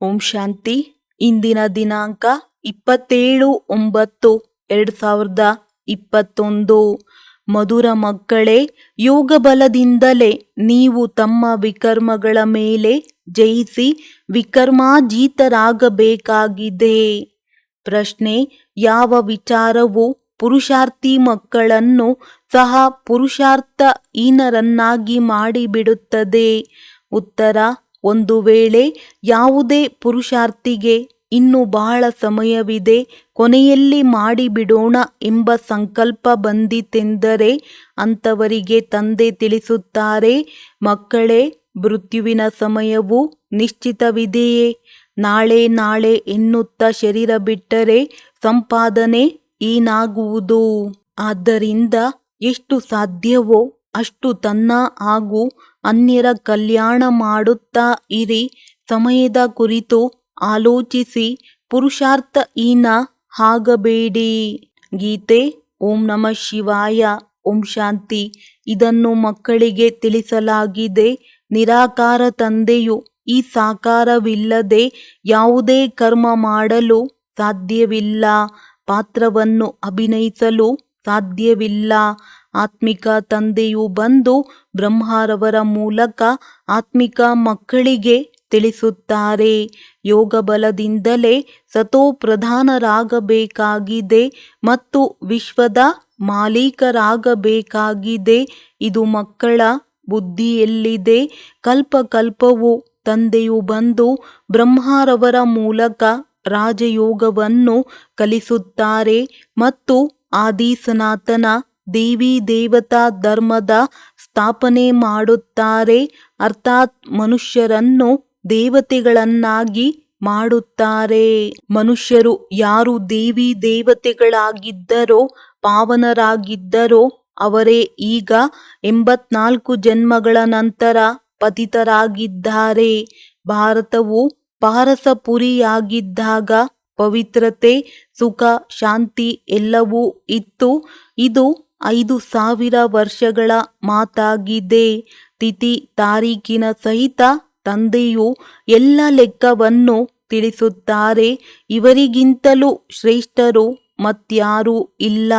ಓಂ ಶಾಂತಿ. ಇಂದಿನ ದಿನಾಂಕ 27/9/2021. ಮಧುರ ಮಕ್ಕಳೇ, ಯೋಗ ಬಲದಿಂದಲೇ ನೀವು ತಮ್ಮ ವಿಕರ್ಮಗಳ ಮೇಲೆ ಜಯಿಸಿ ವಿಕರ್ಮಾಜೀತರಾಗಬೇಕಾಗಿದೆ. ಪ್ರಶ್ನೆ: ಯಾವ ವಿಚಾರವು ಪುರುಷಾರ್ಥಿ ಮಕ್ಕಳನ್ನು ಸಹ ಪುರುಷಾರ್ಥಹೀನರನ್ನಾಗಿ ಮಾಡಿಬಿಡುತ್ತದೆ? ಉತ್ತರ: ಒಂದು ವೇಳೆ ಯಾವುದೇ ಪುರುಷಾರ್ಥಿಗೆ ಇನ್ನು ಬಹಳ ಸಮಯವಿದೆ, ಕೊನೆಯಲ್ಲಿ ಮಾಡಿಬಿಡೋಣ ಎಂಬ ಸಂಕಲ್ಪ ಬಂದಿತೆಂದರೆ ಅಂಥವರಿಗೆ ತಂದೆ ತಿಳಿಸುತ್ತಾರೆ, ಮಕ್ಕಳೇ, ಮೃತ್ಯುವಿನ ಸಮಯವು ನಿಶ್ಚಿತವಿದೆಯೇ? ನಾಳೆ ಎನ್ನುತ್ತಾ ಶರೀರ ಬಿಟ್ಟರೆ ಸಂಪಾದನೆ ಏನಾಗುವುದು? ಆದ್ದರಿಂದ ಎಷ್ಟು ಸಾಧ್ಯವೋ ಅಷ್ಟು ತನ್ನ ಹಾಗೂ ಅನ್ಯರ ಕಲ್ಯಾಣ ಮಾಡುತ್ತಾ ಇರಿ. ಸಮಯದ ಕುರಿತು ಆಲೋಚಿಸಿ ಪುರುಷಾರ್ಥಹೀನ ಆಗಬೇಡಿ. ಗೀತೆ. ಓಂ ನಮಃ ಶಿವಾಯ. ಓಂ ಶಾಂತಿ. ಇದನ್ನು ಮಕ್ಕಳಿಗೆ ತಿಳಿಸಲಾಗಿದೆ. ನಿರಾಕಾರ ತಂದೆಯು ಈ ಸಾಕಾರವಿಲ್ಲದೆ ಯಾವುದೇ ಕರ್ಮ ಮಾಡಲು ಸಾಧ್ಯವಿಲ್ಲ, ಪಾತ್ರವನ್ನು ಅಭಿನಯಿಸಲು ಸಾಧ್ಯವಿಲ್ಲ. ಆತ್ಮಿಕ ತಂದೆಯು ಬಂದು ಬ್ರಹ್ಮರವರ ಮೂಲಕ ಆತ್ಮಿಕ ಮಕ್ಕಳಿಗೆ ತಿಳಿಸುತ್ತಾರೆ, ಯೋಗ ಬಲದಿಂದಲೇ ಸತೋಪ್ರಧಾನರಾಗಬೇಕಾಗಿದೆ ಮತ್ತು ವಿಶ್ವದ ಮಾಲೀಕರಾಗಬೇಕಾಗಿದೆ. ಇದು ಮಕ್ಕಳ ಬುದ್ಧಿಯಲ್ಲಿದೆ. ಕಲ್ಪಕಲ್ಪವು ತಂದೆಯು ಬಂದು ಬ್ರಹ್ಮರವರ ಮೂಲಕ ರಾಜಯೋಗವನ್ನು ಕಲಿಸುತ್ತಾರೆ ಮತ್ತು ಆದಿ ಸನಾತನ ದೇವಿ ದೇವತಾ ಧರ್ಮದ ಸ್ಥಾಪನೆ ಮಾಡುತ್ತಾರೆ. ಅರ್ಥಾತ್ ಮನುಷ್ಯರನ್ನು ದೇವತೆಗಳನ್ನಾಗಿ ಮಾಡುತ್ತಾರೆ. ಮನುಷ್ಯರು ಯಾರು ದೇವಿ ದೇವತೆಗಳಾಗಿದ್ದರೋ, ಪಾವನರಾಗಿದ್ದರೋ ಅವರೇ ಈಗ 84 ಜನ್ಮಗಳ ನಂತರ ಪತಿತರಾಗಿದ್ದಾರೆ. ಭಾರತವು ಪಾರಸಪುರಿಯಾಗಿದ್ದಾಗ ಪವಿತ್ರತೆ, ಸುಖ, ಶಾಂತಿ ಎಲ್ಲವೂ ಇತ್ತು. ಇದು 5000 ವರ್ಷಗಳ ಮಾತಾಗಿದೆ. ತಿಥಿ ತಾರೀಕಿನ ಸಹಿತ ತಂದೆಯು ಎಲ್ಲ ಲೆಕ್ಕವನ್ನು ತಿಳಿಸುತ್ತಾರೆ. ಇವರಿಗಿಂತಲೂ ಶ್ರೇಷ್ಠರು ಮತ್ಯಾರೂ ಇಲ್ಲ.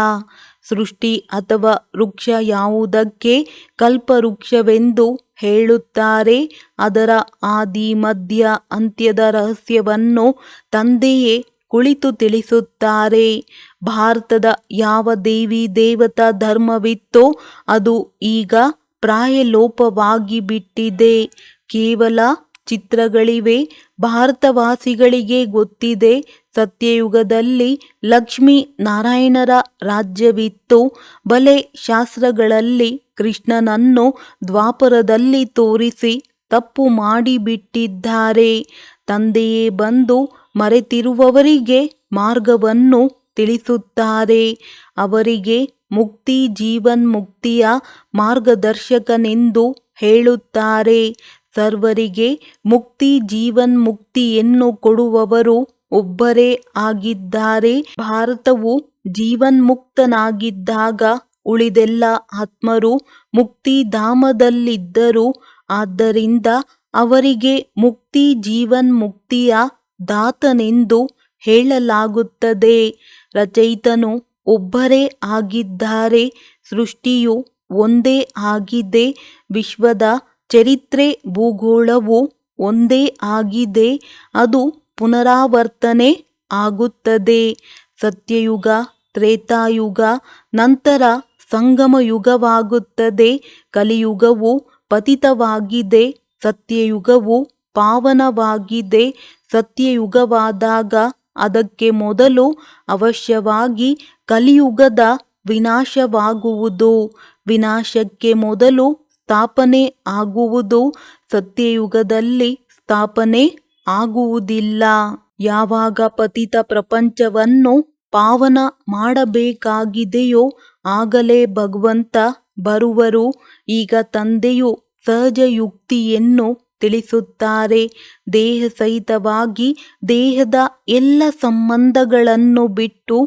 ಸೃಷ್ಟಿ ಅಥವಾ ವೃಕ್ಷ ಯಾವುದಕ್ಕೆ ಕಲ್ಪವೃಕ್ಷವೆಂದು ಹೇಳುತ್ತಾರೆ? ಅದರ ಆದಿ ಮಧ್ಯ ಅಂತ್ಯದ ರಹಸ್ಯವನ್ನು ತಂದೆಯೇ ಕುಳಿತು ತಿಳಿಸುತ್ತಾರೆ. ಭಾರತದ ಯಾವ ದೇವಿ ದೇವತಾ ಧರ್ಮವಿತ್ತೋ ಅದು ಈಗ ಪ್ರಾಯಲೋಪವಾಗಿ ಬಿಟ್ಟಿದೆ. ಕೇವಲ ಚಿತ್ರಗಳಿವೆ. ಭಾರತವಾಸಿಗಳಿಗೆ ಗೊತ್ತಿದೆ, ಸತ್ಯಯುಗದಲ್ಲಿ ಲಕ್ಷ್ಮೀ ನಾರಾಯಣರ ರಾಜ್ಯವಿತ್ತು. ಬಲೆ ಶಾಸ್ತ್ರಗಳಲ್ಲಿ ಕೃಷ್ಣನನ್ನು ದ್ವಾಪರದಲ್ಲಿ ತೋರಿಸಿ ತಪ್ಪು ಮಾಡಿಬಿಟ್ಟಿದ್ದಾರೆ. ತಂದೆಯೇ ಬಂದು ಮರೆತಿರುವವರಿಗೆ ಮಾರ್ಗವನ್ನು ತಿಳಿಸುತ್ತಾರೆ. ಅವರಿಗೆ ಮುಕ್ತಿ ಜೀವನ್ಮುಕ್ತಿಯ ಮಾರ್ಗದರ್ಶಕನೆಂದು ಹೇಳುತ್ತಾರೆ. ಸರ್ವರಿಗೆ ಮುಕ್ತಿ ಜೀವನ್ಮುಕ್ತಿಯನ್ನು ಕೊಡುವವರು ಒಬ್ಬರೇ ಆಗಿದ್ದಾರೆ. ಭಾರತವು ಜೀವನ್ಮುಕ್ತನಾಗಿದ್ದಾಗ ಉಳಿದೆಲ್ಲ ಆತ್ಮರು ಮುಕ್ತಿಧಾಮದಲ್ಲಿದ್ದರು. ಆದ್ದರಿಂದ ಅವರಿಗೆ ಮುಕ್ತಿ ಜೀವನ್ಮುಕ್ತಿಯ ದಾತನೆಂದು ಹೇಳಲಾಗುತ್ತದೆ. ರಚಯಿತನು ಒಬ್ಬರೇ ಆಗಿದ್ದಾರೆ. ಸೃಷ್ಟಿಯು ಒಂದೇ ಆಗಿದೆ. ವಿಶ್ವದ ಚರಿತ್ರೆ ಭೂಗೋಳವು ಒಂದೇ ಆಗಿದೆ. ಅದು ಪುನರಾವರ್ತನೆ ಆಗುತ್ತದೆ. ಸತ್ಯಯುಗ, ತ್ರೇತಾಯುಗ, ನಂತರ ಸಂಗಮಯುಗವಾಗುತ್ತದೆ. ಕಲಿಯುಗವು ಪತಿತವಾಗಿದೆ, ಸತ್ಯಯುಗವು ಪಾವನವಾಗಿದೆ. ಸತ್ಯಯುಗವಾದಾಗ ಅದಕ್ಕೆ ಮೊದಲು ಅವಶ್ಯವಾಗಿ ಕಲಿಯುಗದ ವಿನಾಶವಾಗುವುದು. ವಿನಾಶಕ್ಕೆ ಮೊದಲು ಸ್ಥಾಪನೆ ಆಗುವುದು. ಸತ್ಯಯುಗದಲ್ಲಿ ಸ್ಥಾಪನೆ ಆಗುವುದಿಲ್ಲ. ಯಾವಾಗ ಪತಿತ ಪ್ರಪಂಚವನ್ನು ಪಾವನ ಮಾಡಬೇಕಾಗಿದೆಯೋ ಆಗಲೇ ಭಗವಂತ ಬರುವರು. ಈಗ ತಂದೆಯು ಸಹಜ ಯುಕ್ತಿಯನ್ನು ತಿಳಿಸುತ್ತಾರೆ. ದೇಹ ಸಹಿತವಾಗಿ ದೇಹದ ಎಲ್ಲ ಸಂಬಂಧಗಳನ್ನು ಬಿಟ್ಟು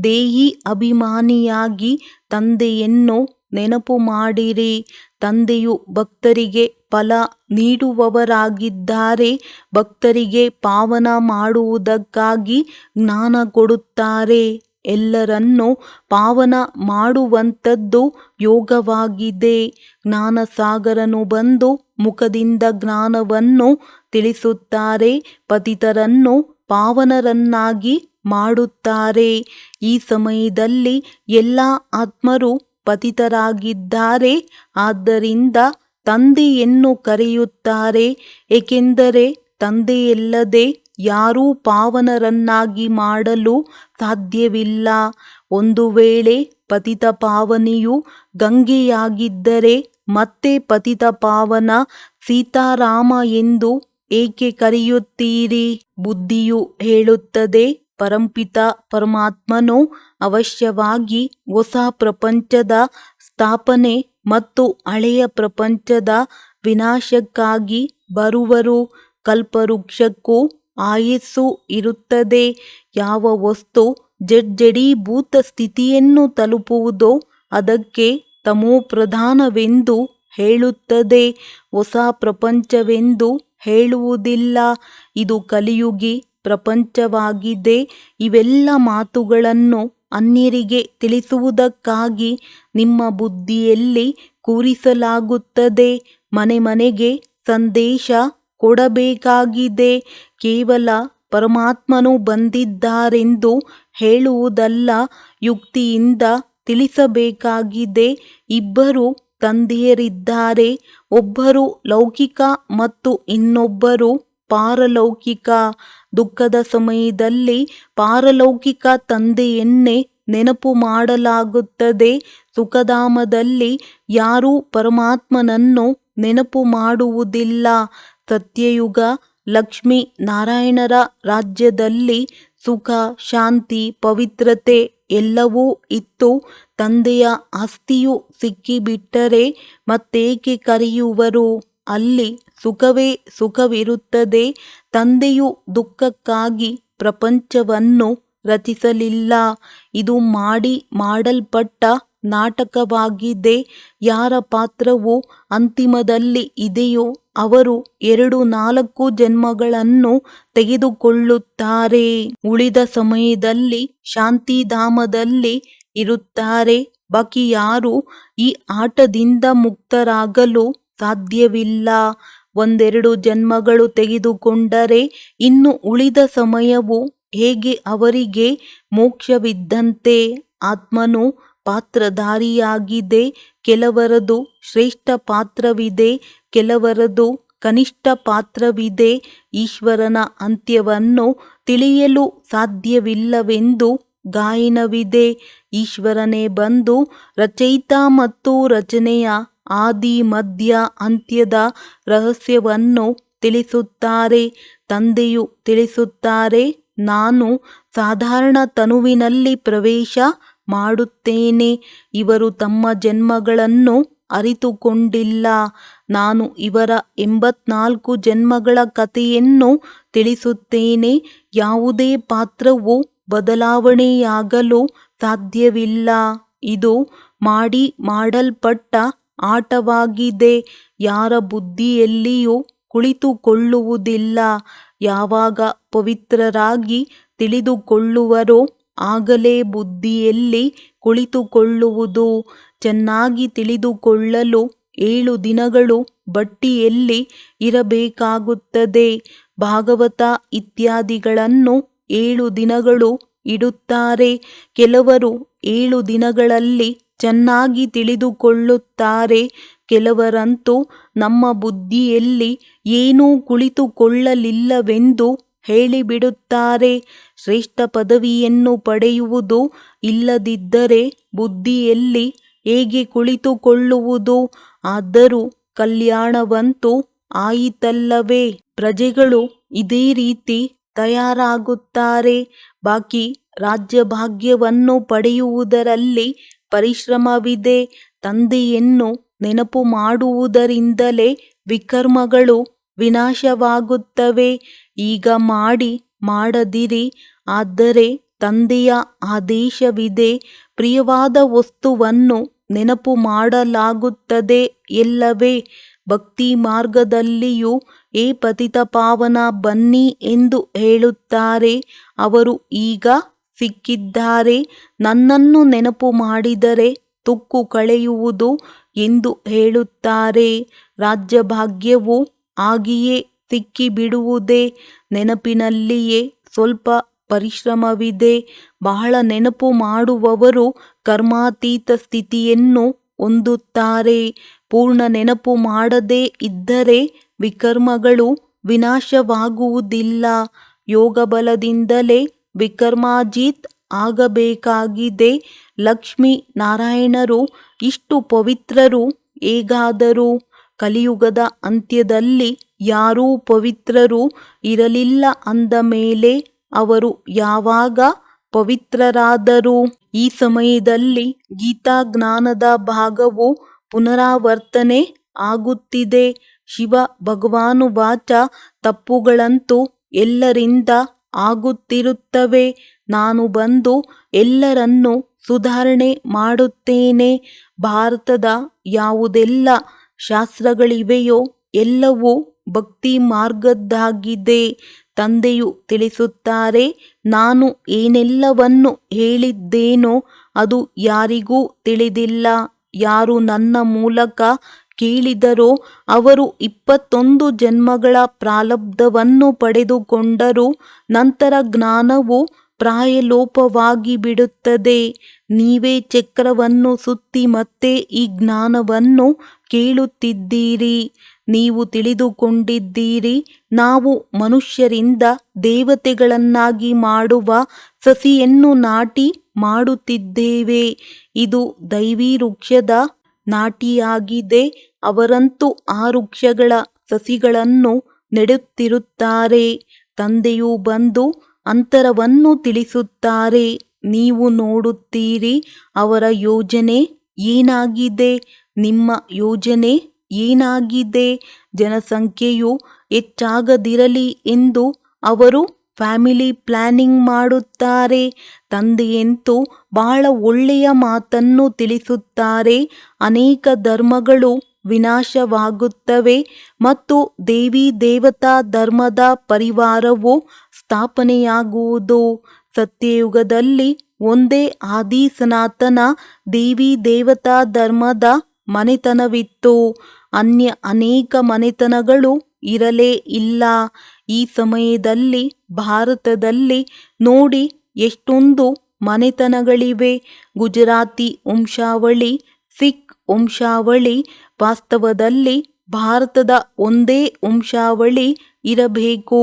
ದೇಹಿ ಅಭಿಮಾನಿಯಾಗಿ ತಂದೆಯನ್ನು ನೆನಪು ಮಾಡಿರಿ. ತಂದೆಯು ಭಕ್ತರಿಗೆ ಫಲ ನೀಡುವವರಾಗಿದ್ದಾರೆ. ಭಕ್ತರಿಗೆ ಪಾವನ ಮಾಡುವುದಕ್ಕಾಗಿ ಜ್ಞಾನ ಕೊಡುತ್ತಾರೆ. ಎಲ್ಲರನ್ನೂ ಪಾವನ ಮಾಡುವಂಥದ್ದು ಯೋಗವಾಗಿದೆ. ಜ್ಞಾನಸಾಗರನು ಬಂದು ಮುಖದಿಂದ ಜ್ಞಾನವನ್ನು ತಿಳಿಸುತ್ತಾರೆ. ಪತಿತರನ್ನು ಪಾವನರನ್ನಾಗಿ ಮಾಡುತ್ತಾರೆ. ಈ ಸಮಯದಲ್ಲಿ ಎಲ್ಲ ಆತ್ಮರು ಪತಿತರಾಗಿದ್ದಾರೆ. ಆದ್ದರಿಂದ ತಂದೆಯನ್ನು ಕರೆಯುತ್ತಾರೆ. ಏಕೆಂದರೆ ತಂದೆಯಿಲ್ಲದೆ ಯಾರೂ ಪಾವನರನ್ನಾಗಿ ಮಾಡಲು ಸಾಧ್ಯವಿಲ್ಲ. ಒಂದು ವೇಳೆ ಪತಿತ ಪಾವನಿಯು ಗಂಗೆಯಾಗಿದ್ದರೆ ಮತ್ತೆ ಪತಿತ ಪಾವನ ಸೀತಾರಾಮ ಎಂದು ಏಕೆ ಕರೆಯುತ್ತೀರಿ? ಬುದ್ಧಿಯು ಹೇಳುತ್ತದೆ, ಪರಂಪಿತ ಪರಮಾತ್ಮನು ಅವಶ್ಯವಾಗಿ ಹೊಸ ಪ್ರಪಂಚದ ಸ್ಥಾಪನೆ ಮತ್ತು ಹಳೆಯ ಪ್ರಪಂಚದ ವಿನಾಶಕ್ಕಾಗಿ ಬರುವರು. ಕಲ್ಪವೃಕ್ಷಕ್ಕೂ ಆಯಸ್ಸು ಇರುತ್ತದೆ. ಯಾವ ವಸ್ತು ಜಡ್ಜಡೀಭೂತ ಸ್ಥಿತಿಯನ್ನು ತಲುಪುವುದೋ ಅದಕ್ಕೆ ತಮೋಪ್ರಧಾನವೆಂದು ಹೇಳುತ್ತದೆ. ಹೊಸ ಪ್ರಪಂಚವೆಂದು ಹೇಳುವುದಿಲ್ಲ. ಇದು ಕಲಿಯುಗಿ ಪ್ರಪಂಚವಾಗಿದೆ. ಇವೆಲ್ಲ ಮಾತುಗಳನ್ನು ಅನ್ಯರಿಗೆ ತಿಳಿಸುವುದಕ್ಕಾಗಿ ನಿಮ್ಮ ಬುದ್ಧಿಯಲ್ಲಿ ಕೂರಿಸಲಾಗುತ್ತದೆ. ಮನೆ ಮನೆಗೆ ಸಂದೇಶ ಕೊಡಬೇಕಾಗಿದೆ. ಕೇವಲ ಪರಮಾತ್ಮನು ಬಂದಿದ್ದಾರೆಂದು ಹೇಳುವುದಲ್ಲ, ಯುಕ್ತಿಯಿಂದ ತಿಳಿಸಬೇಕಾಗಿದೆ. ಇಬ್ಬರು ತಂದೆಯರಿದ್ದಾರೆ. ಒಬ್ಬರು ಲೌಕಿಕ ಮತ್ತು ಇನ್ನೊಬ್ಬರು ಪಾರಲೌಕಿಕ. ದುಃಖದ ಸಮಯದಲ್ಲಿ ಪಾರಲೌಕಿಕ ತಂದೆಯನ್ನೇ ನೆನಪು ಮಾಡಲಾಗುತ್ತದೆ. ಸುಖಧಾಮದಲ್ಲಿ ಯಾರೂ ಪರಮಾತ್ಮನನ್ನು ನೆನಪು ಮಾಡುವುದಿಲ್ಲ. ಸತ್ಯಯುಗ ಲಕ್ಷ್ಮೀ ನಾರಾಯಣರ ರಾಜ್ಯದಲ್ಲಿ ಸುಖ, ಶಾಂತಿ, ಪವಿತ್ರತೆ ಎಲ್ಲವೂ ಇತ್ತು. ತಂದೆಯ ಆಸ್ತಿಯು ಸಿಕ್ಕಿಬಿಟ್ಟರೆ ಮತ್ತೇಕೆ ಕರೆಯುವರು? ಅಲ್ಲಿ ಸುಖವೇ ಸುಖವಿರುತ್ತದೆ. ತಂದೆಯು ದುಃಖಕ್ಕಾಗಿ ಪ್ರಪಂಚವನ್ನು ರಚಿಸಲಿಲ್ಲ. ಇದು ಮಾಡಲ್ಪಟ್ಟ ನಾಟಕವಾಗಿದೆ. ಯಾರ ಪಾತ್ರವು ಅಂತಿಮದಲ್ಲಿ ಇದೆಯೋ ಅವರು 2-4 ಜನ್ಮಗಳನ್ನು ತೆಗೆದುಕೊಳ್ಳುತ್ತಾರೆ. ಉಳಿದ ಸಮಯದಲ್ಲಿ ಶಾಂತಿಧಾಮದಲ್ಲಿ ಇರುತ್ತಾರೆ. ಬಾಕಿ ಯಾರೂ ಈ ಆಟದಿಂದ ಮುಕ್ತರಾಗಲು ಸಾಧ್ಯವಿಲ್ಲ. 1-2 ಜನ್ಮಗಳು ತೆಗೆದುಕೊಂಡರೆ ಇನ್ನು ಉಳಿದ ಸಮಯವು ಹೇಗೆ ಅವರಿಗೆ ಮೋಕ್ಷವಿದ್ದಂತೆ. ಆತ್ಮನು ಪಾತ್ರಧಾರಿಯಾಗಿದೆ. ಕೆಲವರದು ಶ್ರೇಷ್ಠ ಪಾತ್ರವಿದೆ, ಕೆಲವರದು ಕನಿಷ್ಠ ಪಾತ್ರವಿದೆ. ಈಶ್ವರನ ಅಂತ್ಯವನ್ನು ತಿಳಿಯಲು ಸಾಧ್ಯವಿಲ್ಲವೆಂದು ಗಾಯನವಿದೆ. ಈಶ್ವರನೇ ಬಂದು ರಚಯಿತ ಮತ್ತು ರಚನೆಯ ಆದಿ ಮಧ್ಯ ಅಂತ್ಯದ ರಹಸ್ಯವನ್ನು ತಿಳಿಸುತ್ತಾರೆ. ತಂದೆಯು ತಿಳಿಸುತ್ತಾರೆ, ನಾನು ಸಾಧಾರಣ ತನುವಿನಲ್ಲಿ ಪ್ರವೇಶ ಮಾಡುತ್ತೇನೆ. ಇವರು ತಮ್ಮ ಜನ್ಮಗಳನ್ನು ಅರಿತುಕೊಂಡಿಲ್ಲ. ನಾನು ಇವರ 84 ಜನ್ಮಗಳ ಕಥೆಯನ್ನು ತಿಳಿಸುತ್ತೇನೆ. ಯಾವುದೇ ಪಾತ್ರವು ಬದಲಾವಣೆಯಾಗಲು ಸಾಧ್ಯವಿಲ್ಲ. ಇದು ಮಾಡಲ್ಪಟ್ಟ ಆಟವಾಗಿದೆ. ಯಾರ ಬುದ್ಧಿಯಲ್ಲಿಯೂ ಕುಳಿತುಕೊಳ್ಳುವುದಿಲ್ಲ. ಯಾವಾಗ ಪವಿತ್ರರಾಗಿ ತಿಳಿದುಕೊಳ್ಳುವರೋ ಆಗಲೇ ಬುದ್ಧಿಯಲ್ಲಿ ಕುಳಿತುಕೊಳ್ಳುವುದು. ಚೆನ್ನಾಗಿ ತಿಳಿದುಕೊಳ್ಳಲು 7 ದಿನಗಳು ಬಟ್ಟಿಯಲ್ಲಿ ಇರಬೇಕಾಗುತ್ತದೆ. ಭಾಗವತ ಇತ್ಯಾದಿಗಳನ್ನು 7 ದಿನಗಳು ಇಡುತ್ತಾರೆ. ಕೆಲವರು 7 ದಿನಗಳಲ್ಲಿ ಚೆನ್ನಾಗಿ ತಿಳಿದುಕೊಳ್ಳುತ್ತಾರೆ. ಕೆಲವರಂತೂ ನಮ್ಮ ಬುದ್ಧಿಯಲ್ಲಿ ಏನೂ ಕುಳಿತುಕೊಳ್ಳಲಿಲ್ಲವೆಂದು ಹೇಳಿಬಿಡುತ್ತಾರೆ. ಶ್ರೇಷ್ಠ ಪದವಿಯನ್ನು ಪಡೆಯುವುದು ಇಲ್ಲದಿದ್ದರೆ ಬುದ್ಧಿಯಲ್ಲಿ ಹೇಗೆ ಕುಳಿತುಕೊಳ್ಳುವುದು? ಆದರೂ ಕಲ್ಯಾಣವಂತೂ ಆಯಿತಲ್ಲವೇ? ಪ್ರಜೆಗಳು ಇದೇ ರೀತಿ ತಯಾರಾಗುತ್ತಾರೆ. ಬಾಕಿ ರಾಜ್ಯಭಾಗ್ಯವನ್ನು ಪಡೆಯುವುದರಲ್ಲಿ ಪರಿಶ್ರಮವಿದೆ. ತಂದೆಯನ್ನು ನೆನಪು ಮಾಡುವುದರಿಂದಲೇ ವಿಕರ್ಮಗಳು ವಿನಾಶವಾಗುತ್ತವೆ. ಈಗ ಮಾಡದಿರಿ. ಆದರೆ ತಂದೆಯ ಆದೇಶವಿದೆ. ಪ್ರಿಯವಾದ ವಸ್ತುವನ್ನು ನೆನಪು ಮಾಡಲಾಗುತ್ತದೆ ಎಲ್ಲವೇ? ಭಕ್ತಿ ಮಾರ್ಗದಲ್ಲಿಯೂ ಏ ಪತಿತ ಪಾವನ ಬನ್ನಿ ಎಂದು ಹೇಳುತ್ತಾರೆ. ಅವರು ಈಗ ಸಿಕ್ಕಿದ್ದಾರೆ. ನನ್ನನ್ನು ನೆನಪು ಮಾಡಿದರೆ ತುಕ್ಕು ಕಳೆಯುವುದು ಎಂದು ಹೇಳುತ್ತಾರೆ. ರಾಜ್ಯಭಾಗ್ಯವು ಆಗಿಯೇ ಸಿಕ್ಕಿಬಿಡುವುದೇ. ನೆನಪಿನಲ್ಲಿಯೇ ಸ್ವಲ್ಪ ಪರಿಶ್ರಮವಿದೆ. ಬಹಳ ನೆನಪು ಮಾಡುವವರು ಕರ್ಮಾತೀತ ಸ್ಥಿತಿಯನ್ನು ಹೊಂದುತ್ತಾರೆ. ಪೂರ್ಣ ನೆನಪು ಮಾಡದೇ ಇದ್ದರೆ ವಿಕರ್ಮಗಳು ವಿನಾಶವಾಗುವುದಿಲ್ಲ. ಯೋಗಬಲದಿಂದಲೇ ವಿಕರ್ಮಾಜಿತ್ ಆಗಬೇಕಾಗಿದೆ. ಲಕ್ಷ್ಮೀ ನಾರಾಯಣರು ಇಷ್ಟು ಪವಿತ್ರರು ಹೇಗಾದರು? ಕಲಿಯುಗದ ಅಂತ್ಯದಲ್ಲಿ ಯಾರೂ ಪವಿತ್ರರು ಇರಲಿಲ್ಲ ಅಂದ ಮೇಲೆ ಅವರು ಯಾವಾಗ ಪವಿತ್ರರಾದರು? ಈ ಸಮಯದಲ್ಲಿ ಗೀತಾ ಜ್ಞಾನದ ಭಾಗವು ಪುನರಾವರ್ತನೆ ಆಗುತ್ತಿದೆ. ಶಿವ ಭಗವಾನುವಾಚ, ತಪ್ಪುಗಳಂತೂ ಎಲ್ಲರಿಂದ ಆಗುತ್ತಿರುತ್ತವೆ. ನಾನು ಬಂದು ಎಲ್ಲರನ್ನೂ ಸುಧಾರಣೆ ಮಾಡುತ್ತೇನೆ. ಭಾರತದ ಯಾವುದೆಲ್ಲ ಶಾಸ್ತ್ರಗಳಿವೆಯೋ ಎಲ್ಲವೂ ಭಕ್ತಿ ಮಾರ್ಗದ್ದಾಗಿದೆ. ತಂದೆಯು ತಿಳಿಸುತ್ತಾರೆ, ನಾನು ಏನೆಲ್ಲವನ್ನು ಹೇಳಿದ್ದೇನೋ ಅದು ಯಾರಿಗೂ ತಿಳಿದಿಲ್ಲ. ಯಾರು ನನ್ನ ಮೂಲಕ ಕೇಳಿದರೋ ಅವರು 21 ಜನ್ಮಗಳ ಪ್ರಾರಬ್ಧವನ್ನು ಪಡೆದುಕೊಂಡರು. ನಂತರ ಜ್ಞಾನವು ಪ್ರಾಯಲೋಪವಾಗಿ ಬಿಡುತ್ತದೆ. ನೀವೇ ಚಕ್ರವನ್ನು ಸುತ್ತಿ ಮತ್ತೆ ಈ ಜ್ಞಾನವನ್ನು ಕೇಳುತ್ತಿದ್ದೀರಿ. ನೀವು ತಿಳಿದುಕೊಂಡಿದ್ದೀರಿ, ನಾವು ಮನುಷ್ಯರಿಂದ ದೇವತೆಗಳನ್ನಾಗಿ ಮಾಡುವ ಸಸಿಯನ್ನು ನಾಟಿ ಮಾಡುತ್ತಿದ್ದೇವೆ. ಇದು ದೈವಿ ವೃಕ್ಷದ ನಾಟಿಯಾಗಿದೆ. ಅವರಂತೂ ಆ ವೃಕ್ಷಗಳ ಸಸಿಗಳನ್ನು ನೆಡುತ್ತಿರುತ್ತಾರೆ. ತಂದೆಯು ಬಂದು ಅಂತರವನ್ನು ತಿಳಿಸುತ್ತಾರೆ. ನೀವು ನೋಡುತ್ತೀರಿ ಅವರ ಯೋಜನೆ ಏನಾಗಿದೆ, ನಿಮ್ಮ ಯೋಜನೆ ಏನಾಗಿದೆ. ಜನಸಂಖ್ಯೆಯು ಹೆಚ್ಚಾಗದಿರಲಿ ಎಂದು ಅವರು ಫ್ಯಾಮಿಲಿ ಪ್ಲಾನಿಂಗ್ ಮಾಡುತ್ತಾರೆ. ತಂದೆಯಂತೂ ಬಹಳ ಒಳ್ಳೆಯ ಮಾತನ್ನು ತಿಳಿಸುತ್ತಾರೆ. ಅನೇಕ ಧರ್ಮಗಳು ವಿನಾಶವಾಗುತ್ತವೆ ಮತ್ತು ದೇವಿ ದೇವತಾ ಧರ್ಮದ ಪರಿವಾರವು ಸ್ಥಾಪನೆಯಾಗುವುದು. ಸತ್ಯಯುಗದಲ್ಲಿ ಒಂದೇ ಆದಿ ಸನಾತನ ದೇವಿ ದೇವತಾ ಧರ್ಮದ ಮನೆತನವಿತ್ತು. ಅನ್ಯ ಅನೇಕ ಮನೆತನಗಳು ಇರಲೇ ಇಲ್ಲ. ಈ ಸಮಯದಲ್ಲಿ ಭಾರತದಲ್ಲಿ ನೋಡಿ ಎಷ್ಟೊಂದು ಮನೆತನಗಳಿವೆ. ಗುಜರಾತಿ ವಂಶಾವಳಿ, ಸಿಖ್ ವಂಶಾವಳಿ. ವಾಸ್ತವದಲ್ಲಿ ಭಾರತದ ಒಂದೇ ವಂಶಾವಳಿ ಇರಬೇಕು.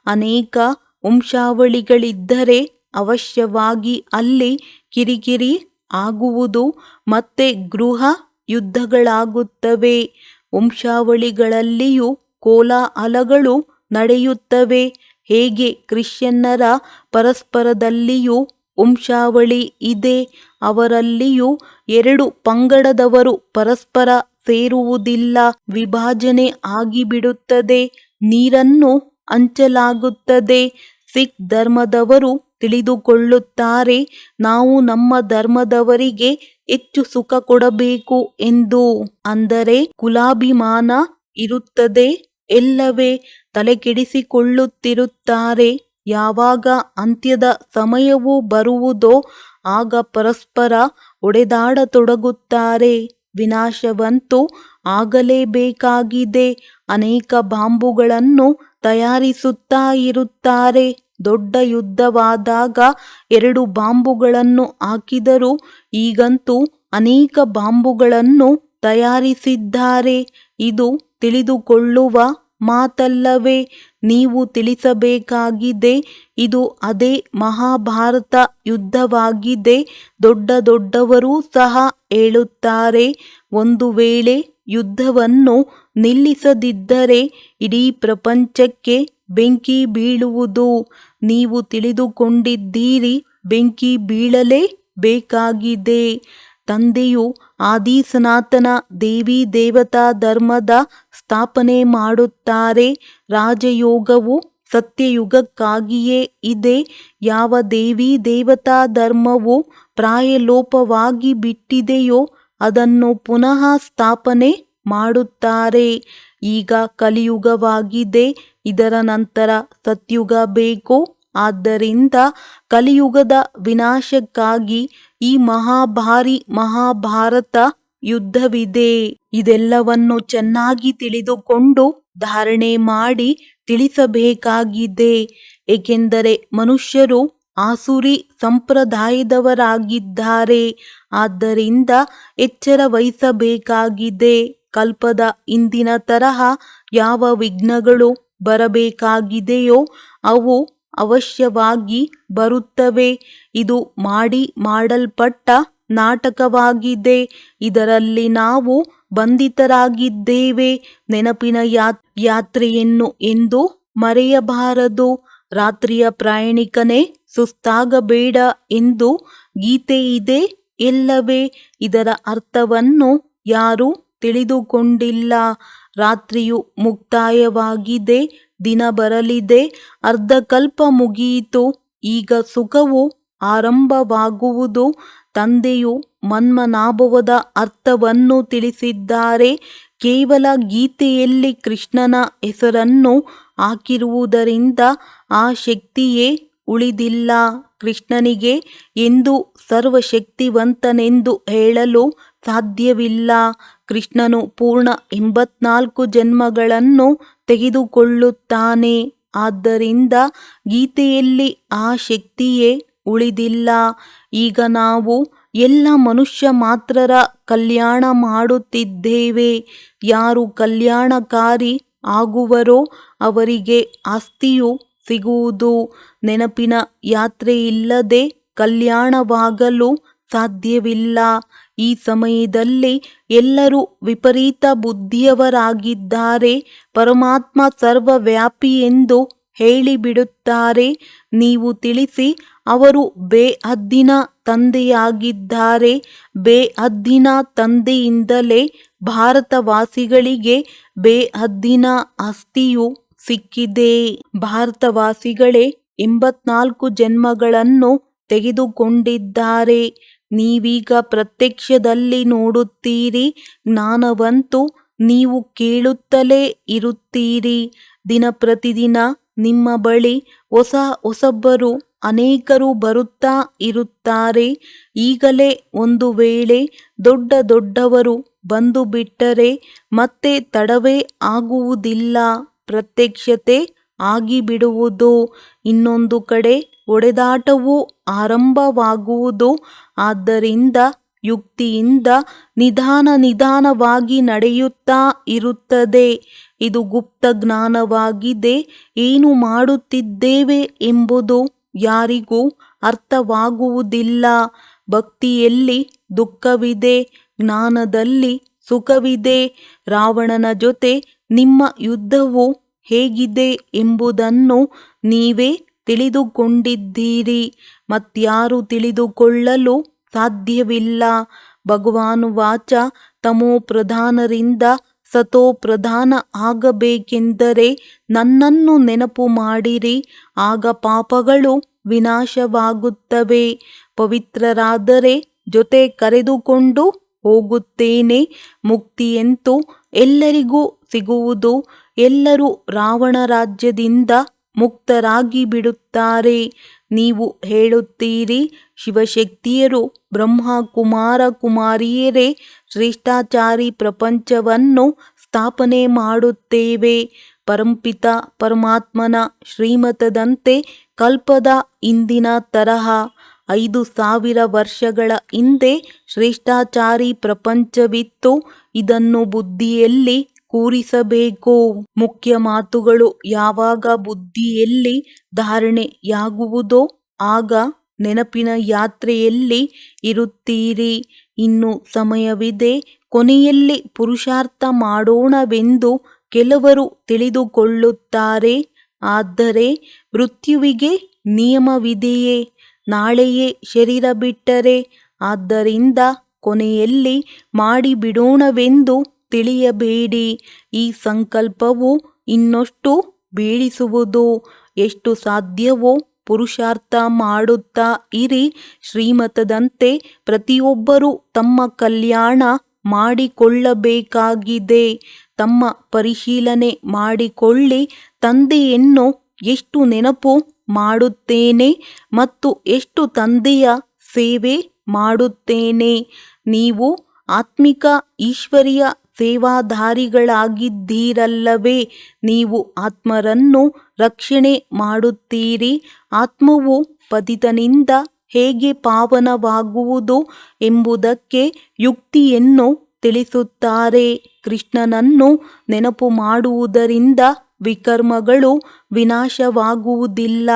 ಅನೇಕ ವಂಶಾವಳಿಗಳಿದ್ದರೆ ಅವಶ್ಯವಾಗಿ ಅಲ್ಲಿ ಕಿರಿಕಿರಿ ಆಗುವುದು ಮತ್ತೆ ಗೃಹ ಯುದ್ಧಗಳಾಗುತ್ತವೆ. ವಂಶಾವಳಿಗಳಲ್ಲಿಯೂ ಕೋಲಾಹಲಗಳು ನಡೆಯುತ್ತವೆ. ಹೇಗೆ ಕ್ರಿಶ್ಚಿಯನ್ನರ ಪರಸ್ಪರದಲ್ಲಿಯೂ ವಂಶಾವಳಿ ಇದೆ. ಅವರಲ್ಲಿಯೂ 2 ಪಂಗಡದವರು ಪರಸ್ಪರ ಸೇರುವುದಿಲ್ಲ. ವಿಭಜನೆ ಆಗಿಬಿಡುತ್ತದೆ. ನೀರನ್ನು ಹಂಚಲಾಗುತ್ತದೆ. ಸಿಖ್ ಧರ್ಮದವರು ತಿಳಿದುಕೊಳ್ಳುತ್ತಾರೆ, ನಾವು ನಮ್ಮ ಧರ್ಮದವರಿಗೆ ಹೆಚ್ಚು ಸುಖ ಕೊಡಬೇಕು ಎಂದು. ಅಂದರೆ ಕುಲಾಭಿಮಾನ ಇರುತ್ತದೆ. ಎಲ್ಲವೇ ತಲೆಕೆಡಿಸಿಕೊಳ್ಳುತ್ತಿರುತ್ತಾರೆ. ಯಾವಾಗ ಅಂತ್ಯದ ಸಮಯವು ಬರುವುದೋ ಆಗ ಪರಸ್ಪರ ಹೊಡೆದಾಡತೊಡಗುತ್ತಾರೆ. ವಿನಾಶವಂತೂ ಆಗಲೇಬೇಕಾಗಿದೆ. ಅನೇಕ ಬಾಂಬುಗಳನ್ನು ತಯಾರಿಸುತ್ತಾ ಇರುತ್ತಾರೆ. ದೊಡ್ಡ ಯುದ್ಧವಾದಾಗ 2 ಬಾಂಬುಗಳನ್ನು ಹಾಕಿದರು. ಈಗಂತೂ ಅನೇಕ ಬಾಂಬುಗಳನ್ನು ತಯಾರಿಸಿದ್ದಾರೆ. ಇದು ತಿಳಿದುಕೊಳ್ಳುವ ಮಾತಲ್ಲವೇ? ನೀವು ತಿಳಿಸಬೇಕಾಗಿದೆ. ಇದು ಅದೇ ಮಹಾಭಾರತ ಯುದ್ಧವಾಗಿದೆ. ದೊಡ್ಡವರು ಸಹ ಹೇಳುತ್ತಾರೆ, ಒಂದು ವೇಳೆ ಯುದ್ಧವನ್ನು ನಿಲ್ಲಿಸದಿದ್ದರೆ ಇಡೀ ಪ್ರಪಂಚಕ್ಕೆ ಬೆಂಕಿ ಬೀಳುವುದು. ನೀವು ತಿಳಿದುಕೊಂಡಿದ್ದೀರಿ, ಬೆಂಕಿ ಬೀಳಲೇ ಬೇಕಾಗಿದೆ. ತಂದೆಯು ಆದಿ ಸನಾತನ ದೇವಿ ದೇವತಾ ಧರ್ಮದ ಸ್ಥಾಪನೆ ಮಾಡುತ್ತಾರೆ. ರಾಜಯೋಗವು ಸತ್ಯಯುಗಕ್ಕಾಗಿಯೇ ಇದೆ. ಯಾವ ದೇವಿ ದೇವತಾ ಧರ್ಮವು ಪ್ರಾಯಲೋಪವಾಗಿ ಬಿಟ್ಟಿದೆಯೋ ಅದನ್ನು ಪುನಃ ಸ್ಥಾಪನೆ ಮಾಡುತ್ತಾರೆ. ಈಗ ಕಲಿಯುಗವಾಗಿದೆ, ಇದರ ನಂತರ ಸತ್ಯುಗ ಬೇಕು. ಆದ್ದರಿಂದ ಕಲಿಯುಗದ ವಿನಾಶಕ್ಕಾಗಿ ಈ ಮಹಾಭಾರತ ಯುದ್ಧವಿದೆ. ಇದೆಲ್ಲವನ್ನು ಚೆನ್ನಾಗಿ ತಿಳಿದುಕೊಂಡು ಧಾರಣೆ ಮಾಡಿ ತಿಳಿಸಬೇಕಾಗಿದೆ. ಏಕೆಂದರೆ ಮನುಷ್ಯರು ಆಸುರಿ ಸಂಪ್ರದಾಯದವರಾಗಿದ್ದಾರೆ. ಆದ್ದರಿಂದ ಎಚ್ಚರ ವಹಿಸಬೇಕಾಗಿದೆ. ಕಲ್ಪದ ಇಂದಿನ ತರಹ ಯಾವ ವಿಘ್ನಗಳು ಬರಬೇಕಾಗಿದೆಯೋ ಅವು ಅವಶ್ಯವಾಗಿ ಬರುತ್ತವೆ. ಇದು ಮಾಡಲ್ಪಟ್ಟ ನಾಟಕವಾಗಿದೆ. ಇದರಲ್ಲಿ ನಾವು ಬಂಧಿತರಾಗಿದ್ದೇವೆ. ನೆನಪಿನ ಯಾತ್ರೆಯನ್ನು ಎಂದು ಮರೆಯಬಾರದು. ರಾತ್ರಿಯ ಪ್ರಯಾಣಿಕನೇ, ಸುಸ್ತಾಗಬೇಡ ಎಂದು ಗೀತೆ ಇದೆ ಎಲ್ಲವೇ. ಇದರ ಅರ್ಥವನ್ನು ಯಾರೂ ತಿಳಿದುಕೊಂಡಿಲ್ಲ. ರಾತ್ರಿಯು ಮುಕ್ತಾಯವಾಗಿದೆ, ದಿನ ಬರಲಿದೆ. ಅರ್ಧಕಲ್ಪ ಮುಗಿಯಿತು, ಈಗ ಸುಖವು ಆರಂಭವಾಗುವುದು. ತಂದೆಯು ಮನ್ಮನಾಭವದ ಅರ್ಥವನ್ನು ತಿಳಿಸಿದ್ದಾರೆ. ಕೇವಲ ಗೀತೆಯಲ್ಲಿ ಕೃಷ್ಣನ ಹೆಸರನ್ನು ಹಾಕಿರುವುದರಿಂದ ಆ ಶಕ್ತಿಯೇ ಉಳಿದಿಲ್ಲ. ಕೃಷ್ಣನಿಗೆ ಎಂದು ಸರ್ವಶಕ್ತಿವಂತನೆಂದು ಹೇಳಲು ಸಾಧ್ಯವಿಲ್ಲ. ಕೃಷ್ಣನು ಪೂರ್ಣ 84 ಜನ್ಮಗಳನ್ನು ತೆಗೆದುಕೊಳ್ಳುತ್ತಾನೆ. ಆದ್ದರಿಂದ ಗೀತೆಯಲ್ಲಿ ಆ ಶಕ್ತಿಯೇ ಉಳಿದಿಲ್ಲ. ಈಗ ನಾವು ಎಲ್ಲ ಮನುಷ್ಯ ಮಾತ್ರರ ಕಲ್ಯಾಣ ಮಾಡುತ್ತಿದ್ದೇವೆ. ಯಾರು ಕಲ್ಯಾಣಕಾರಿ ಆಗುವರೋ ಅವರಿಗೆ ಆಸ್ತಿಯು ಸಿಗುವುದು. ನೆನಪಿನ ಯಾತ್ರೆಯಿಲ್ಲದೆ ಕಲ್ಯಾಣವಾಗಲು ಸಾಧ್ಯವಿಲ್ಲ. ಈ ಸಮಯದಲ್ಲಿ ಎಲ್ಲರೂ ವಿಪರೀತ ಬುದ್ಧಿಯವರಾಗಿದ್ದಾರೆ. ಪರಮಾತ್ಮ ಸರ್ವವ್ಯಾಪಿ ಎಂದು ಹೇಳಿಬಿಡುತ್ತಾರೆ. ನೀವು ತಿಳಿಸಿ, ಅವರು ಬೇಹದ್ದಿನ ತಂದೆಯಾಗಿದ್ದಾರೆ. ಬೇಹದ್ದಿನ ತಂದೆಯಿಂದಲೇ ಭಾರತವಾಸಿಗಳಿಗೆ ಬೇಹದ್ದಿನ ಆಸ್ತಿಯು ಸಿಕ್ಕಿದೆ. ಭಾರತವಾಸಿಗಳೇ 84 ಜನ್ಮಗಳನ್ನು ತೆಗೆದುಕೊಂಡಿದ್ದಾರೆ. ನೀವೀಗ ಪ್ರತ್ಯಕ್ಷದಲ್ಲಿ ನೋಡುತ್ತೀರಿ. ಜ್ಞಾನವಂತೂ ನೀವು ಕೇಳುತ್ತಲೇ ಇರುತ್ತೀರಿ. ದಿನ ಪ್ರತಿದಿನ ನಿಮ್ಮ ಬಳಿ ಹೊಸಬರು ಅನೇಕರು ಬರುತ್ತಾ ಇರುತ್ತಾರೆ. ಈಗಲೇ ಒಂದು ವೇಳೆ ದೊಡ್ಡವರು ಬಂದು ಬಿಟ್ಟರೆ ಮತ್ತೆ ತಡವೇ ಆಗುವುದಿಲ್ಲ, ಪ್ರತ್ಯಕ್ಷತೆ ಆಗಿಬಿಡುವುದು. ಇನ್ನೊಂದು ಕಡೆ ಹೊಡೆದಾಟವೂ ಆರಂಭವಾಗುವುದು. ಆದ್ದರಿಂದ ಯುಕ್ತಿಯಿಂದ ನಿಧಾನವಾಗಿ ನಡೆಯುತ್ತಾ ಇರುತ್ತದೆ. ಇದು ಗುಪ್ತ ಜ್ಞಾನವಾಗಿದೆ. ಏನು ಮಾಡುತ್ತಿದ್ದೇವೆ ಎಂಬುದು ಯಾರಿಗೂ ಅರ್ಥವಾಗುವುದಿಲ್ಲ. ಭಕ್ತಿಯಲ್ಲಿ ದುಃಖವಿದೆ, ಜ್ಞಾನದಲ್ಲಿ ಸುಖವಿದೆ. ರಾವಣನ ಜೊತೆ ನಿಮ್ಮ ಯುದ್ಧವು ಹೇಗಿದೆ ಎಂಬುದನ್ನು ನೀವೇ ತಿಳಿದುಕೊಂಡಿದ್ದೀರಿ. ಮತ್ಯಾರು ತಿಳಿದುಕೊಳ್ಳಲು ಸಾಧ್ಯವಿಲ್ಲ. ಭಗವಾನುವಾಚ, ತಮೋ ಪ್ರಧಾನರಿಂದ ಸತೋ ಪ್ರಧಾನ ಆಗಬೇಕೆಂದರೆ ನನ್ನನ್ನು ನೆನಪು ಮಾಡಿರಿ. ಆಗ ಪಾಪಗಳು ವಿನಾಶವಾಗುತ್ತವೆ. ಪವಿತ್ರರಾದರೆ ಜೊತೆ ಕರೆದುಕೊಂಡು ಹೋಗುತ್ತೇನೆ. ಮುಕ್ತಿಯಂತೂ ಎಲ್ಲರಿಗೂ ಸಿಗುವುದು. ಎಲ್ಲರೂ ರಾವಣ ರಾಜ್ಯದಿಂದ ಮುಕ್ತರಾಗಿ ಬಿಡುತ್ತಾರೆ. ನೀವು ಹೇಳುತ್ತೀರಿ, ಶಿವಶಕ್ತಿಯರು ಬ್ರಹ್ಮ ಕುಮಾರ ಕುಮಾರಿಯರೇ ಶ್ರೇಷ್ಠಾಚಾರಿ ಪ್ರಪಂಚವನ್ನು ಸ್ಥಾಪನೆ ಮಾಡುತ್ತೇವೆ. ಪರಂಪಿತ ಪರಮಾತ್ಮನ ಶ್ರೀಮತದಂತೆ ಕಲ್ಪದ ಇಂದಿನ ತರಹ 5000 ವರ್ಷಗಳ ಹಿಂದೆ ಶ್ರೇಷ್ಠಾಚಾರಿ ಪ್ರಪಂಚವಿತ್ತು. ಇದನ್ನು ಬುದ್ಧಿಯಲ್ಲಿ ಕೂರಿಸಬೇಕು. ಮುಖ್ಯ ಮಾತುಗಳು ಯಾವಾಗ ಬುದ್ಧಿಯಲ್ಲಿ ಧಾರಣೆಯಾಗುವುದೋ ಆಗ ನೆನಪಿನ ಯಾತ್ರೆಯಲ್ಲಿ ಇರುತ್ತೀರಿ. ಇನ್ನು ಸಮಯವಿದೆ. ಕೊನೆಯಲ್ಲಿ ಪುರುಷಾರ್ಥ ಮಾಡೋಣವೆಂದು ಕೆಲವರು ತಿಳಿದುಕೊಳ್ಳುತ್ತಾರೆ. ಆದರೆ ಮೃತ್ಯುವಿಗೆ ನಿಯಮವಿದೆಯೇ? ನಾಳೆಯೇ ಶರೀರ ಬಿಟ್ಟರೆ? ಆದ್ದರಿಂದ ಕೊನೆಯಲ್ಲಿ ಮಾಡಿಬಿಡೋಣವೆಂದು ತಿಳಿಯಬೇಡಿ. ಈ ಸಂಕಲ್ಪವು ಇನ್ನಷ್ಟು ಬೀಳಿಸುವುದು. ಎಷ್ಟು ಸಾಧ್ಯವೋ ಪುರುಷಾರ್ಥ ಮಾಡುತ್ತಾ ಇರಿ. ಶ್ರೀಮತದಂತೆ ಪ್ರತಿಯೊಬ್ಬರೂ ತಮ್ಮ ಕಲ್ಯಾಣ ಮಾಡಿಕೊಳ್ಳಬೇಕಾಗಿದೆ. ತಮ್ಮ ಪರಿಶೀಲನೆ ಮಾಡಿಕೊಳ್ಳಿ. ತಂದೆಯನ್ನು ಎಷ್ಟು ನೆನಪು ಮಾಡುತ್ತೇನೆ ಮತ್ತು ಎಷ್ಟು ತಂದೆಯ ಸೇವೆ ಮಾಡುತ್ತೇನೆ. ನೀವು ಆತ್ಮಿಕ ಈಶ್ವರೀಯ ಸೇವಾಧಾರಿಗಳಾಗಿದ್ದೀರಲ್ಲವೇ? ನೀವು ಆತ್ಮರನ್ನು ರಕ್ಷಣೆ ಮಾಡುತ್ತೀರಿ. ಆತ್ಮವು ಪತಿತನಿಂದ ಹೇಗೆ ಪಾವನವಾಗುವುದು ಎಂಬುದಕ್ಕೆ ಯುಕ್ತಿಯನ್ನು ತಿಳಿಸುತ್ತಾರೆ. ಕೃಷ್ಣನನ್ನು ನೆನಪು ಮಾಡುವುದರಿಂದ ವಿಕರ್ಮಗಳು ವಿನಾಶವಾಗುವುದಿಲ್ಲ.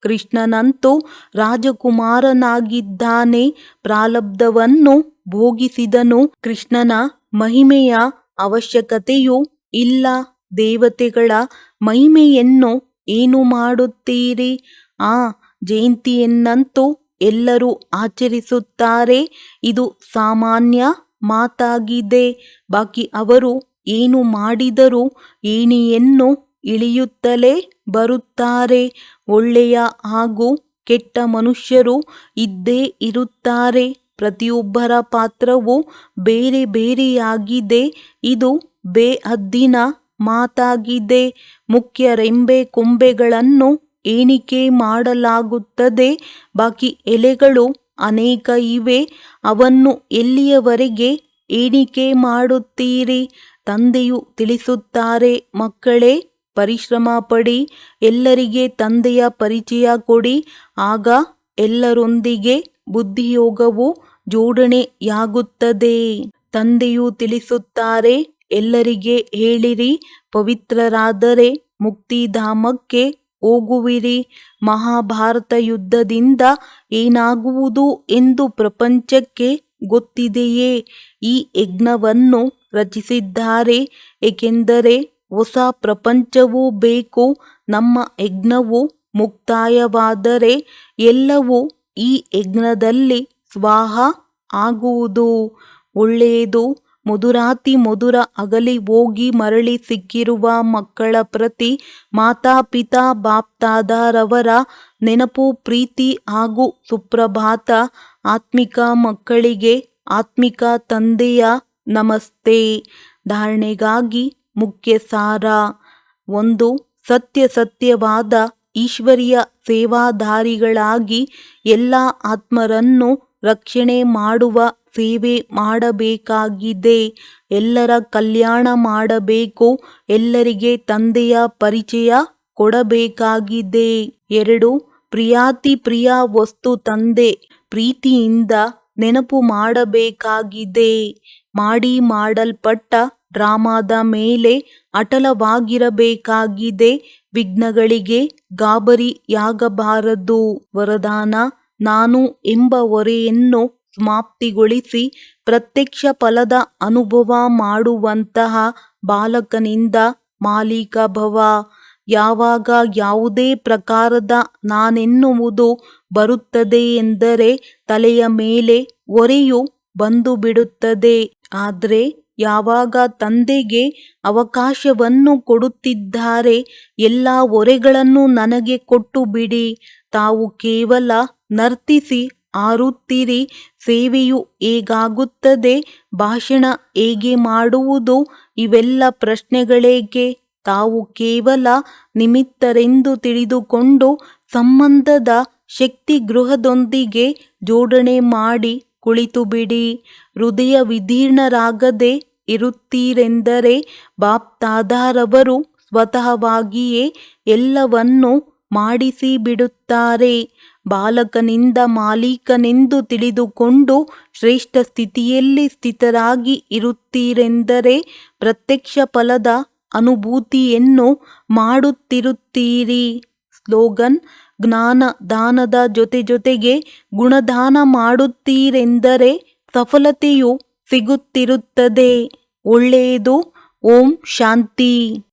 ಕೃಷ್ಣನಂತೂ ರಾಜಕುಮಾರನಾಗಿದ್ದಾನೆ. ಪ್ರಾರಬ್ಧವನ್ನು ಭೋಗಿಸಿದನು. ಕೃಷ್ಣನ ಮಹಿಮೆಯ ಅವಶ್ಯಕತೆಯೂ ಇಲ್ಲ. ದೇವತೆಗಳ ಮಹಿಮೆಯನ್ನು ಏನು ಮಾಡುತ್ತೀರಿ? ಆ ಜಯಂತಿಯನ್ನಂತೂ ಎಲ್ಲರೂ ಆಚರಿಸುತ್ತಾರೆ. ಇದು ಸಾಮಾನ್ಯ ಮಾತಾಗಿದೆ. ಬಾಕಿ ಅವರು ಏನು ಮಾಡಿದರೂ ಏಣಿಯನ್ನು ಇಳಿಯುತ್ತಲೇ ಬರುತ್ತಾರೆ. ಒಳ್ಳೆಯ ಹಾಗೂ ಕೆಟ್ಟ ಮನುಷ್ಯರು ಇದ್ದೇ ಇರುತ್ತಾರೆ. ಪ್ರತಿಯೊಬ್ಬರ ಪಾತ್ರವು ಬೇರೆ ಬೇರೆಯಾಗಿದೆ. ಇದು ಬೇಹದ್ದಿನ ಮಾತಾಗಿದೆ. ಮುಖ್ಯ ರೆಂಬೆ ಕೊಂಬೆಗಳನ್ನು ಎಣಿಕೆ ಮಾಡಲಾಗುತ್ತದೆ. ಬಾಕಿ ಎಲೆಗಳು ಅನೇಕ ಇವೆ. ಅವನ್ನು ಎಲ್ಲಿಯವರೆಗೆ ಎಣಿಕೆ ಮಾಡುತ್ತೀರಿ? ತಂದೆಯು ತಿಳಿಸುತ್ತಾರೆ, ಮಕ್ಕಳೇ, ಪರಿಶ್ರಮ ಪಡಿ. ಎಲ್ಲರಿಗೆ ತಂದೆಯ ಪರಿಚಯ ಕೊಡಿ. ಆಗ ಎಲ್ಲರೊಂದಿಗೆ ಬುದ್ಧಿಯೋಗವು ಜೋಡಣೆಯಾಗುತ್ತದೆ. ತಂದೆಯು ತಿಳಿಸುತ್ತಾರೆ, ಎಲ್ಲರಿಗೆ ಹೇಳಿರಿ, ಪವಿತ್ರರಾದರೆ ಮುಕ್ತಿಧಾಮಕ್ಕೆ ಹೋಗುವಿರಿ. ಮಹಾಭಾರತ ಯುದ್ಧದಿಂದ ಏನಾಗುವುದು ಎಂದು ಪ್ರಪಂಚಕ್ಕೆ ಗೊತ್ತಿದೆಯೇ? ಈ ಯಜ್ಞವನ್ನು ರಚಿಸಿದ್ದಾರೆ. ಏಕೆಂದರೆ ಹೊಸ ಪ್ರಪಂಚವೂ ಬೇಕು. ನಮ್ಮ ಯಜ್ಞವು ಮುಕ್ತಾಯವಾದರೆ ಎಲ್ಲವೂ ಈ ಯಜ್ಞದಲ್ಲಿ ಸ್ವಾಹ ಆಗುವುದು. ಒಳ್ಳೆಯದು. ಮಧುರಾತಿ ಮಧುರ ಅಗಲಿ ಹೋಗಿ ಮರಳಿ ಸಿಕ್ಕಿರುವ ಮಕ್ಕಳ ಪ್ರತಿ ಮಾತಾಪಿತಾ ಬಾಪ್ದಾದರವರ ನೆನಪು, ಪ್ರೀತಿ ಹಾಗೂ ಸುಪ್ರಭಾತ. ಆತ್ಮಿಕ ಮಕ್ಕಳಿಗೆ ಆತ್ಮಿಕ ತಂದೆಯ ನಮಸ್ತೆ. ಧಾರಣೆಗಾಗಿ ಮುಖ್ಯ ಸಾರ. 1. ಸತ್ಯವಾದ ಈಶ್ವರೀಯ ಸೇವಾಧಾರಿಗಳಾಗಿ ಎಲ್ಲ ಆತ್ಮರನ್ನು ರಕ್ಷಣೆ ಮಾಡುವ ಸೇವೆ ಮಾಡಬೇಕಾಗಿದೆ. ಎಲ್ಲರ ಕಲ್ಯಾಣ ಮಾಡಬೇಕು. ಎಲ್ಲರಿಗೆ ತಂದೆಯ ಪರಿಚಯ ಕೊಡಬೇಕಾಗಿದೆ. 2. ಪ್ರಿಯಾತಿ ಪ್ರಿಯ ವಸ್ತು ತಂದೆ ಪ್ರೀತಿಯಿಂದ ನೆನಪು ಮಾಡಬೇಕಾಗಿದೆ. ಮಾಡಲ್ಪಟ್ಟ ಡ್ರಾಮಾದ ಮೇಲೆ ಅಟಲವಾಗಿರಬೇಕಾಗಿದೆ. ವಿಘ್ನಗಳಿಗೆ ಗಾಬರಿಯಾಗಬಾರದು. ವರದಾನ: ನಾನು ಎಂಬ ಹೊರೆಯನ್ನು ಸಮಾಪ್ತಿಗೊಳಿಸಿ ಪ್ರತ್ಯಕ್ಷ ಫಲದ ಅನುಭವ ಮಾಡುವಂತಹ ಬಾಲಕನಿಂದ ಮಾಲೀಕ ಭವ. ಯಾವಾಗ ಯಾವುದೇ ಪ್ರಕಾರದ ನಾನೆನ್ನುವುದು ಬರುತ್ತದೆ ಎಂದರೆ ತಲೆಯ ಮೇಲೆ ಹೊರೆಯು ಬಂದು ಬಿಡುತ್ತದೆ. ಆದರೆ ಯಾವಾಗ ತಂದೆಗೆ ಅವಕಾಶವನ್ನು ಕೊಡುತ್ತಿದ್ದಾರೆ, ಎಲ್ಲ ಹೊರೆಗಳನ್ನು ನನಗೆ ಕೊಟ್ಟು ಬಿಡಿ, ತಾವು ಕೇವಲ ನರ್ತಿಸಿ ಆರುತ್ತೀರಿ, ಸೇವೆಯು ಹೇಗಾಗುತ್ತದೆ, ಭಾಷಣ ಹೇಗೆ ಮಾಡುವುದು, ಇವೆಲ್ಲ ಪ್ರಶ್ನೆಗಳೇಕೆ? ತಾವು ಕೇವಲ ನಿಮಿತ್ತರೆಂದು ತಿಳಿದುಕೊಂಡು ಸಂಬಂಧದ ಶಕ್ತಿಗೃಹದೊಂದಿಗೆ ಜೋಡಣೆ ಮಾಡಿ ಕುಳಿತುಬಿಡಿ. ಹೃದಯ ವಿದೀರ್ಣರಾಗದೆ ಇರುತ್ತೀರೆಂದರೆ ಬಾಪ್ದಾದರವರು ಸ್ವತಃವಾಗಿಯೇ ಎಲ್ಲವನ್ನೂ ಮಾಡಿಸಿ ಬಿಡುತ್ತಾರೆ. ಬಾಲಕನಿಂದ ಮಾಲೀಕನೆಂದು ತಿಳಿದುಕೊಂಡು ಶ್ರೇಷ್ಠ ಸ್ಥಿತಿಯಲ್ಲಿ ಸ್ಥಿತರಾಗಿ ಇರುತ್ತೀರೆಂದರೆ ಪ್ರತ್ಯಕ್ಷ ಫಲದ ಅನುಭೂತಿಯನ್ನು ಮಾಡುತ್ತಿರುತ್ತೀರಿ. ಸ್ಲೋಗನ್: ಜ್ಞಾನ ದಾನದ ಜೊತೆಗೆ ಗುಣದಾನ ಮಾಡುತ್ತೀರೆಂದರೆ ಸಫಲತೆಯು ಸಿಗುತ್ತಿರುತ್ತದೆ. ಒಳ್ಳೆಯದು. ಓಂ ಶಾಂತಿ.